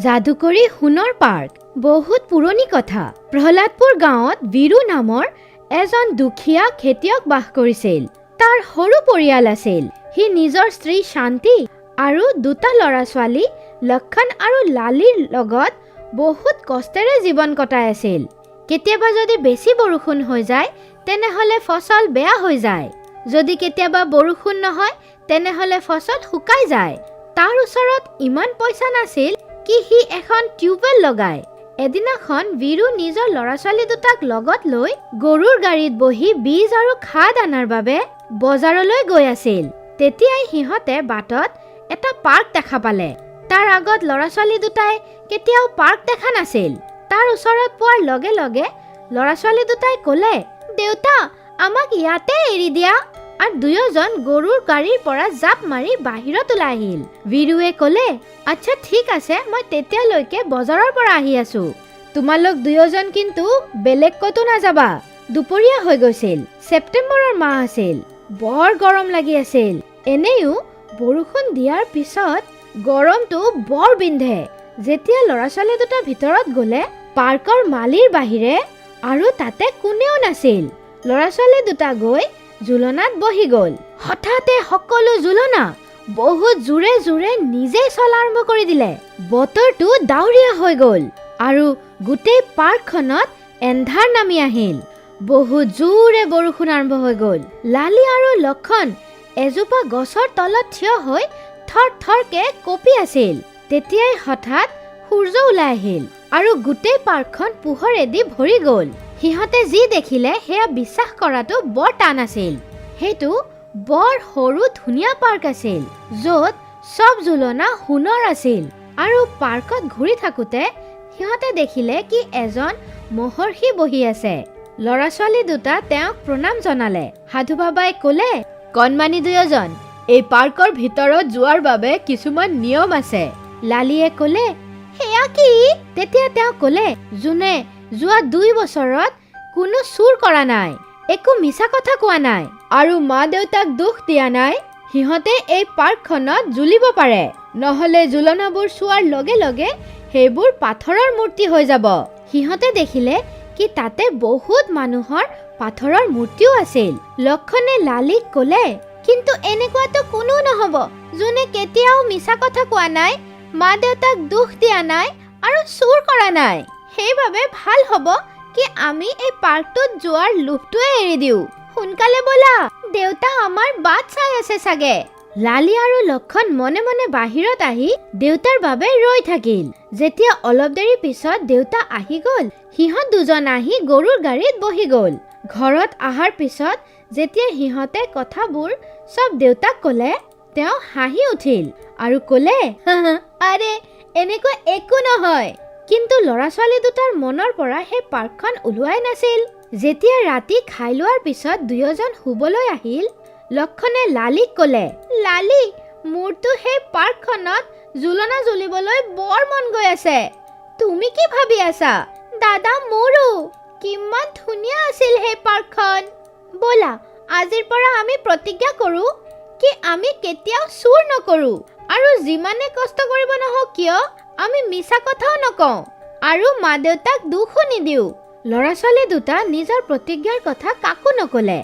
যাদুকৰী সোণৰ পাৰ্ক বহুত পুৰণি কথা। প্ৰহ্লাদপুৰ গাঁৱত বীৰু নামৰ এজন দুখীয়া খেতিয়ক বাস কৰিছিল। তাৰ সৰু পৰিয়াল আছিল। সি নিজৰ স্ত্ৰী শান্তি আৰু দুটা ল'ৰা-ছোৱালী লক্ষণ আৰু লালিৰ লগত বহুত কষ্টেৰে জীৱন কটাই আছিল। কেতিয়াবা যদি বেছি বৰষুণ হৈ যায় তেনেহলে ফচল বেয়া হৈ যায়। যদি কেতিয়াবা বৰষুণ নহয় তেনেহলে ফচল শুকাই যায়। তাৰ ওচৰত ইমান পইচা নাছিল কি সি এখন টিউবৱেল লগায়। এদিনাখন বীৰু নিজৰ ল'ৰা-ছোৱালী দুটাক লগত লৈ গৰুৰ গাড়ীত বহি বীজ আৰু খাদ আনাৰ বাবে বজাৰলৈ গৈ আছিল। তেতিয়াই সিহঁতে বাটত এটা পাৰ্ক দেখা পালে। তাৰ আগত ল'ৰা-ছোৱালী দুটাই কেতিয়াও পাৰ্ক দেখা নাছিল। তাৰ ওচৰত পোৱাৰ লগে লগে ল'ৰা-ছোৱালী দুটাই ক'লে, দেউতা আমাক ইয়াতে এৰি দিয়া। আৰু দুয়োজন গৰুৰ গাড়ীৰ পৰা জাপ মাৰি বাহিৰত ওলাই আহিল। বীৰুৱে ক'লে, আচ্ছা ঠিক আছে, মই তেতিয়ালৈকে বজাৰৰ পৰা আহি আছো। তোমালোক দুয়োজন কিন্তু বেলেগ ক'তো নাযাবা। দুপৰীয়া হৈ গৈছিল। ছেপ্টেম্বৰৰ মাহ আছিল। বৰ গৰম লাগি আছিল। এনেও বৰষুণ দিয়াৰ পিছত গৰমটো বৰ বিন্ধে। যেতিয়া ল'ৰা-ছোৱালী দুটা ভিতৰত গ'লে পাৰ্কৰ মালিৰ বাহিৰে আৰু তাতে কোনেও নাছিল। ল'ৰা-ছোৱালী দুটা গৈ জুলনাত বহি গ'ল। হঠাতে সকলো জুলনা বহুত জোৰে জোৰে নিজেই চলা আৰম্ভ কৰি দিলে। বতৰটো ডাৱৰীয়া হৈ গ'ল আৰু গোটেই পাৰ্কখনত এন্ধাৰ নামি আহিল। বহুত জোৰে বৰষুণ আৰম্ভ হৈ গ'ল। লালি আৰু লক্ষণ এজোপা গছৰ তলত থিয় হৈ থৰ থৰকে কঁপি আছিল। তেতিয়াই হঠাৎ সূৰ্য ওলাই আহিল আৰু গোটেই পাৰ্কখন পোহৰেদি ভৰি গ'ল। সিহঁতে যি দেখিলে সেয়া বিশ্বাস কৰাটো বৰ টান আছিল। সেইটো বৰ সৰু ধুনীয়া পাৰ্ক আছিল য'ত চব জুলনা সোণৰ আছিল। আৰু পাৰ্কত ঘূৰি থাকোতে সিহঁতে দেখিলে কি এজন মহৰ্ষি বহি আছে। ল'ৰা-ছোৱালী দুটা তেওঁক প্ৰণাম জনালে। সাধু বাবাই ক'লে, কণমানি দুয়োজন, এই পাৰ্কৰ ভিতৰত যোৱাৰ বাবে কিছুমান নিয়ম আছে। লালিয়ে ক'লে, সেয়া কি? তেতিয়া তেওঁ ক'লে, যোনে যোৱা 2 বছৰত কোনো চুৰ কৰা নাই, একো মিছা কথা কোৱা নাই আৰু মা-দেউতাক দুখ দিয়া নাই, সিহঁতে এই পাৰ্কখনত জুলিব পাৰে। নহ'লে জুলনাবোৰ চোৱাৰ লগে লগে সেইবোৰ পাথৰৰ মূৰ্তি হৈ যাব। সিহঁতে দেখিলে কি তাতে বহুত মানুহৰ পাথৰৰ মূৰ্তিও আছিল। লক্ষণে লালিক ক'লে, কিন্তু এনেকুৱাতো কোনো নহ'ব যোনে কেতিয়াও মিছা কথা কোৱা নাই, মা-দেউতাক দুখ দিয়া নাই আৰু চুৰ কৰা নাই। সেইবাবে ভাল হ'ব কি আমি এই পাৰ্কটোত যোৱাৰ লোভটোৱে এৰি দিওঁ। সোনকালে ব'লা, দেউতা আমাৰ বাট চাই আছে চাগে। লালি আৰু লক্ষণ মনে মনে বাহিৰত আহি দেউতাৰ বাবে ৰৈ থাকিল। যেতিয়া অলপ দেৰি পিছত দেউতা আহি গ'ল, সিহঁত দুজন আহি গৰুৰ গাড়ীত বহি গ'ল। ঘৰত অহাৰ পিছত যেতিয়া সিহঁতে কথাবোৰ চব দেউতাক ক'লে, তেওঁ হাঁহি উঠিল আৰু ক'লে, আৰে এনেকুৱা একো নহয়। কিন্তু ল'ৰা-ছোৱালী দুটাৰ মনৰ পৰা সেই পাৰ্কখন ওলোৱাই নাছিল। যেতিয়া ৰাতি খাই লোৱাৰ পিছত দুয়োজন শুবলৈ আহিল, লক্ষণে লালিক ক'লে, লালি, মোৰতো সেই পাৰ্কখনত জুলনা জ্বলিবলৈ বৰ মন গৈ আছে। তুমি কি ভাবি আছা? দাদা, মোৰো। কিমান ধুনীয়া আছিল সেই পাৰ্কখন। ব'লা, আজিৰ পৰা আমি প্ৰতিজ্ঞা কৰো কি আমি কেতিয়াও চুৰ নকৰো আৰু যিমানে কষ্ট কৰিব নহওক কিয় আমি মিছা কথাও নকওঁ আৰু মা-দেউতাক দুখো নিদিওঁ। ল'ৰা-ছোৱালী দুটা নিজৰ প্ৰতিজ্ঞাৰ কথা কাকো নক'লে।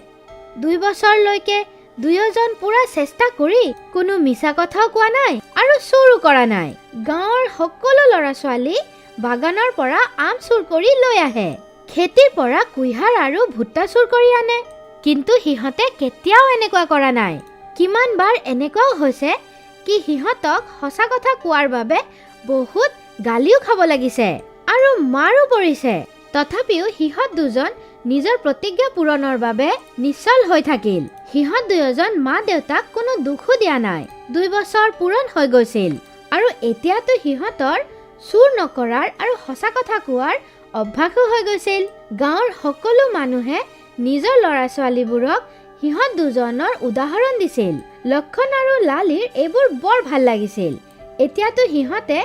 2 বছৰলৈকে দুয়োজন পুৰা চেষ্টা কৰি কোনো মিছা কথাও কোৱা নাই আৰু চুৰো কৰা নাই। গাঁৱৰ সকলো ল'ৰা-ছোৱালী বাগানৰ পৰা আম চুৰ কৰি লৈ আহে। খেতিৰ পৰা কুঁহিয়াৰ আৰু ভুট্টা চুৰ কৰি আনে। কিন্তু সিহঁতে কেতিয়াও এনেকুৱা কৰা নাই। কিমান বাৰ এনেকুৱাও হৈছে কি সিহঁতক সঁচা কথা কোৱাৰ বাবে বহুত গালিও খাব লাগিছে আৰু মাৰো পৰিছে। তথাপিও সিহঁত দুজন নিজৰ প্ৰতিজ্ঞা পূৰণৰ বাবে নিশ্চল হৈ থাকিল। সিহঁত দুয়োজন মা-দেউতাক কোনো দুখো দিয়া নাই। 2 বছৰ পূৰণ হৈ গৈছিল আৰু এতিয়াতো সিহঁতৰ চুৰ নকৰাৰ আৰু সঁচা কথা কোৱাৰ অভ্যাসো হৈ গৈছিল। গাঁৱৰ সকলো মানুহে নিজৰ ল'ৰা-ছোৱালীবোৰক সিহঁত দুজনৰ উদাহৰণ দিছিল। লক্ষণ আৰু লালিৰ এইবোৰ বৰ ভাল লাগিছিল। এতিয়াতো সিহঁতে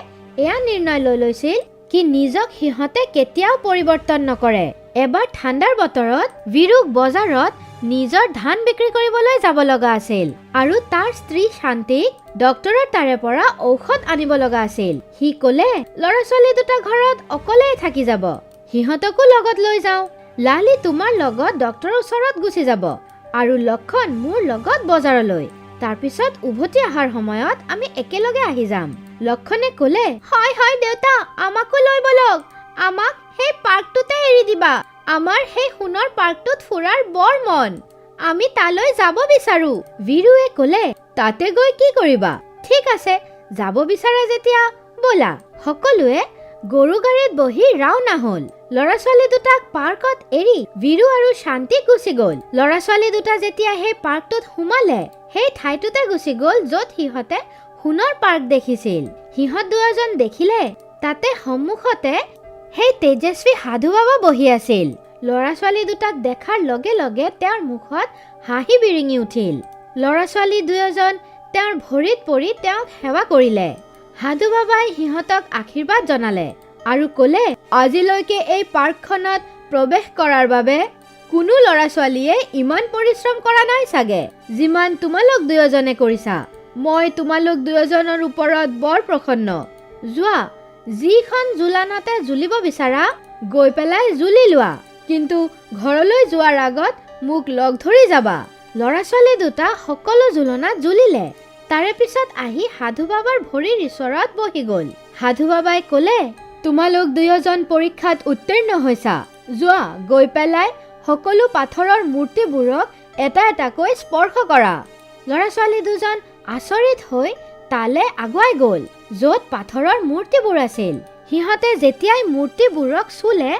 এয়া নিৰ্ণয় লৈ লৈছিল কি নিজক সিহঁতে কেতিয়াও পৰিৱৰ্তন নকৰে। এবাৰ ঠাণ্ডাৰ বতৰত বীৰুক বজাৰত নিজৰ ধান বিক্ৰী কৰিবলৈ যাব লগা আছিল আৰু তাৰ স্ত্ৰী শান্তিক ডক্টৰৰ তাৰে পৰা ঔষধ আনিব লগা আছিল। সি ক'লে ল'ৰা ছোৱালী দুটা ঘৰত অকলেই থাকি যাব, সিহঁতকো লগত লৈ যাওঁ। লালি তোমাৰ লগত ডক্টৰৰ ওচৰত গুচি যাব আৰু লক্ষণ মোৰ লগত বজাৰলৈ। তাৰপিছত উভতি অহাৰ সময়ত আমি একেলগে আহি যাম। লক্ষণে ক'লে হয় হয় দেউতা, আমাকো লৈ বলক, আমাক সেই পাৰ্কটোতে এৰি দিবা। আমাৰ সেই সোণৰ পাৰ্কটোত ফুৰাৰ বৰ মন, আমি তালৈ যাব বিচাৰো। বীৰুৱে ক'লে তাতে গৈ কি কৰিবা? ঠিক আছে, যাব বিচাৰা যেতিয়া ব'লা। সকলোৱে গৰু গাড়ীত বহি ৰাওনা হ'ল। ল'ৰা ছোৱালী দুটাক পাৰ্কত এৰি বীৰু আৰু শান্তি গুচি গ'ল। ল'ৰা ছোৱালী দুটা যেতিয়া সেই পাৰ্কটোত সোমালে, সেই ঠাইটোতে গুচি গ'ল য'ত সিহঁতে সোণৰ পাৰ্ক দেখিছিল। সিহঁত দুজন দেখিলে তাতে সন্মুখতে সেই তেজস্বী সাধু বাবা বহি আছিল। ল'ৰা ছোৱালী দুটাক দেখাৰ লগে লগে তেওঁৰ মুখত হাঁহি বিৰিঙি উঠিল। ল'ৰা ছোৱালী দুয়োজন তেওঁৰ ভৰিত পৰি তেওঁক সেৱা কৰিলে। সাধু বাবাই সিহঁতক আশীৰ্বাদ জনালে আৰু ক'লে আজিলৈকে এই পাৰ্কখনত প্ৰৱেশ কৰাৰ বাবে কোনো ল'ৰা ছোৱালীয়ে ইমান পৰিশ্ৰম কৰা নাই চাগে, যিমান তোমালোক দুয়োজনে কৰিছা। মই তোমালোক দুয়োজনৰ ওপৰত বৰ প্ৰসন্ন। যোৱা, যিখন জোলানতে জুলিব বিচাৰা গৈ পেলাই জুলি লোৱা, কিন্তু ঘৰলৈ যোৱাৰ আগত মোক লগ ধৰি যাবা। ল'ৰা ছোৱালী দুটা সকলো জোলনাত জুলিলে। তাৰে পিছত আহি সাধু বাবাৰ ভৰিৰ ওচৰত বহি গ'ল। সাধু বাবাই ক'লে তোমালোক দুয়োজন পৰীক্ষাত উত্তীৰ্ণ হৈছা। যোৱা, গৈ পেলাই সকলো পাথৰৰ মূৰ্তিবোৰক এটা এটাকৈ স্পৰ্শ কৰা। ল'ৰা ছোৱালী দুজন আচৰিত হৈ তালে আগুৱাই গ'ল য'ত পাথৰৰ মূৰ্তিবোৰ আছিল। সিহঁতে যেতিয়াই মূৰ্তিবোৰক চুলে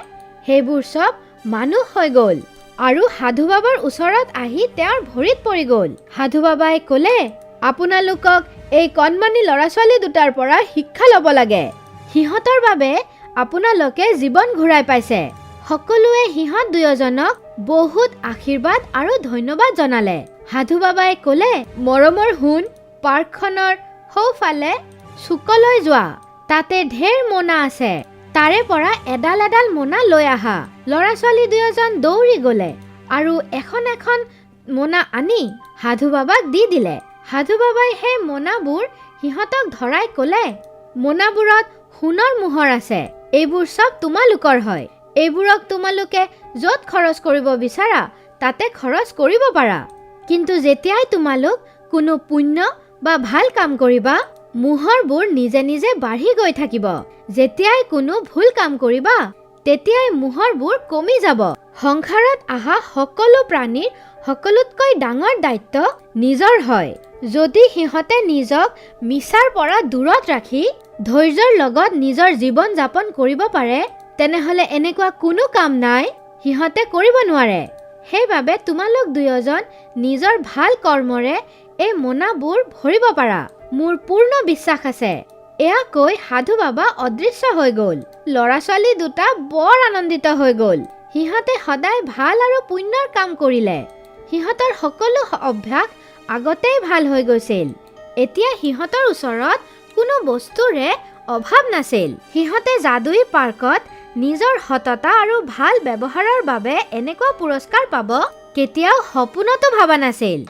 সেইবোৰ চব মানুহ হৈ গ'ল আৰু সাধু বাবাৰ ওচৰত আহি তেওঁৰ ভৰিত পৰি গ'ল। সাধু বাবাই ক'লে আপোনালোকক এই কণমানি ল'ৰা ছোৱালী দুটাৰ পৰা শিক্ষা ল'ব লাগে। সিহঁতৰ বাবে আপোনালোকে জীৱন ঘূৰাই পাইছে। সকলোৱে সিহঁত দুয়োজনক বহুত আশীৰ্বাদ আৰু ধন্যবাদ জনালে। সাধু বাবাই ক'লে মৰমৰ শুন, পাৰ্কখনৰ সোঁফালে চুকলৈ যোৱা, তাতে ঢেৰ মোনা আছে, তাৰে পৰা এডাল এডাল মোনা লৈ আহা। ল'ৰা ছোৱালী দুয়োজন দৌৰি গ'লে আৰু এখন এখন মোনা আনি সাধু বাবাক দি দিলে। সাধু বাবাই সেই মোনাবোৰ সিহঁতক ধৰাই ক'লে মোনাবোৰত সোণৰ মোহৰ আছে, এইবোৰ চব তোমালোকৰ হয়। এইবোৰক তোমালোকে য'ত খৰচ কৰিব বিচাৰা তাতে খৰচ কৰিব পাৰা, কিন্তু যেতিয়াই তোমালোক কোনো পুণ্য বা ভাল কাম কৰিবা মোহৰবোৰ নিজে নিজে বাঢ়ি গৈ থাকিব। যেতিয়াই কোনো ভুল কাম কৰিবা তেতিয়াই মোহৰবোৰ কমি যাব। সংসাৰত অহা সকলো প্ৰাণীৰ সকলোতকৈ ডাঙৰ দায়িত্ব নিজৰ হয়। যদি সিহঁতে নিজক মিছাৰ পৰা দূৰত ৰাখি ধৈৰ্যৰ লগত নিজৰ জীৱন যাপন কৰিব পাৰে তেনেহ'লে এনেকুৱা কোনো কাম নাই সিহঁতে কৰিব নোৱাৰে। সেইবাবে তোমালোক দুয়োজন নিজৰ ভাল কৰ্মৰে এই মোনাবোৰ ভৰিব পাৰা, মোৰ পূৰ্ণ বিশ্বাস আছে। এয়া কৈ সাধু বাবা অদৃশ্য হৈ গ'ল। ল'ৰা ছোৱালী দুটা বৰ আনন্দিত হৈ গ'ল। সিহঁতে সদায় ভাল আৰু পুণ্যৰ কাম কৰিলে। সিহঁতৰ সকলো অভ্যাস আগতেই ভাল হৈ গৈছিল। এতিয়া সিহঁতৰ ওচৰত কোনো বস্তুৰে অভাৱ নাছিল। সিহঁতে যাদুই পাৰ্কত নিজৰ সততা আৰু ভাল ব্যৱহাৰৰ বাবে এনেকুৱা পুৰস্কাৰ পাব কেতিয়াও সপোনতো ভবা নাছিল।